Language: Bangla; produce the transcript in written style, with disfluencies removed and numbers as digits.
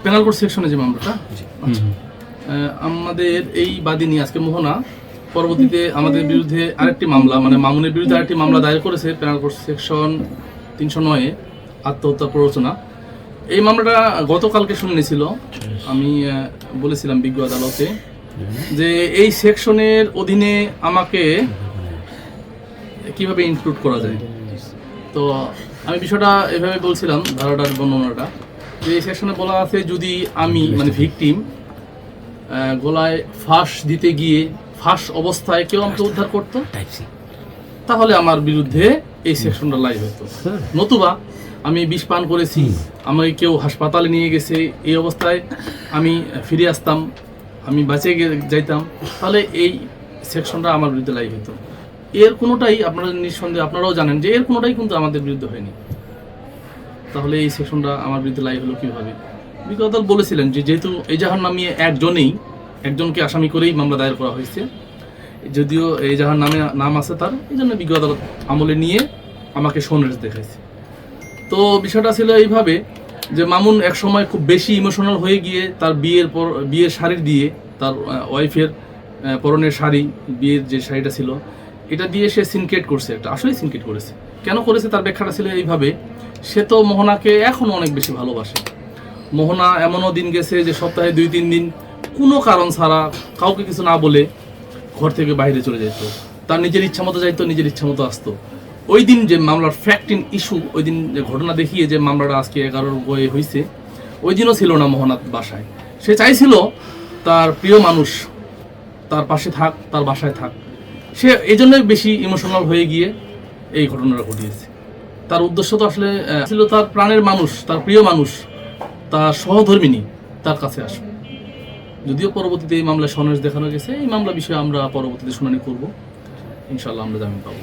পেনাল কোড সেকশনে যে মামলাটা, আমাদের এই বাদী নিয়ে আজকে মোহনা পরবর্তীতে আমাদের বিরুদ্ধে আরেকটি মামলা, মানে মামুনের বিরুদ্ধে আরেকটি মামলা দায়ের করেছে পেনাল কোড সেকশন 309 আত্মহত্যা প্ররোচনা। এই মামলাটা গতকালকে শুনানি ছিল। আমি বলেছিলাম বিজ্ঞ আদালতে যে এই সেকশনের অধীনে আমাকে কিভাবে ইনক্লুড করা যায়। তো আমি বিষয়টা এভাবে বলছিলাম, ধারাটার বর্ণনাটা, যে এই সেকশনে বলা আছে যদি আমি মানে ভিকটিম গলায় ফাঁস দিতে গিয়ে ফাঁস অবস্থায় কেউ আমাকে উদ্ধার করতো, তাহলে আমার বিরুদ্ধে এই সেকশনটা লাইভ হতো। নতুবা আমি বিষ পান করেছি, আমাকে কেউ হাসপাতালে নিয়ে গেছে, এই অবস্থায় আমি ফিরে আসতাম, আমি বাঁচে যাইতাম, তাহলে এই সেকশনটা আমার বিরুদ্ধে লাইভ হতো। এর কোনোটাই আপনারা নিঃসন্দেহে আপনারাও জানেন যে এর কোনোটাই কিন্তু আমাদের বিরুদ্ধে হয়নি। তাহলে এই সেকশনটা আমার বিরুদ্ধে লাইভ হলো কীভাবে? বিজ্ঞ আদালত বলেছিলেন যে যেহেতু এজাহার নামিয়ে একজনকে আসামি করেই মামলা দায়ের করা হয়েছে, যদিও এজাহার নাম আছে তার, এই জন্য বিজ্ঞ আদালত আমলে নিয়ে আমাকে সোনরেজ দেখাইছে। তো বিষয়টা ছিল এইভাবে যে মামুন এক সময় খুব বেশি ইমোশনাল হয়ে গিয়ে তার বিয়ের শাড়ি দিয়ে, তার ওয়াইফের পরনের শাড়ি, বিয়ের যে শাড়িটা ছিল, এটা দিয়ে সে সিনক্রেট করছে, একটা আসলেই সিনক্রেট করেছে। কেন করেছে তার ব্যাখ্যাটা ছিল এইভাবে, সে তো মোহনাকে এখন অনেক বেশি ভালোবাসে। মোহনা এমনও দিন গেছে যে সপ্তাহে 2-3 দিন কোনো কারণ ছাড়া কাউকে কিছু না বলে ঘর থেকে বাইরে চলে যেত, তার নিজের ইচ্ছা মতো যাইতো, নিজের ইচ্ছা মতো আসতো। ওই দিন যে মামলার ফ্যাক্ট ইন ইস্যু, ওই দিন যে ঘটনা দেখিয়ে যে মামলাটা আজকে 11 বয়ে হয়েছে, ওই দিনও ছিল না মোহনার বাসায়। সে চাইছিল তার প্রিয় মানুষ তার পাশে থাক, তার বাসায় থাক। সে এই জন্যই বেশি ইমোশনাল হয়ে গিয়ে এই ঘটনাটা ঘটিয়েছে। তার উদ্দেশ্য তো আসলে ছিল তার প্রাণের মানুষ, তার প্রিয় মানুষ, তার সহধর্মিনী তার কাছে আসবে। যদিও পরবর্তীতে এই মামলায় সনদ দেখানো গেছে, এই মামলা বিষয়ে আমরা পরবর্তীতে শুনানি করব, ইনশাআল্লাহ আমরা জামিন পাবো।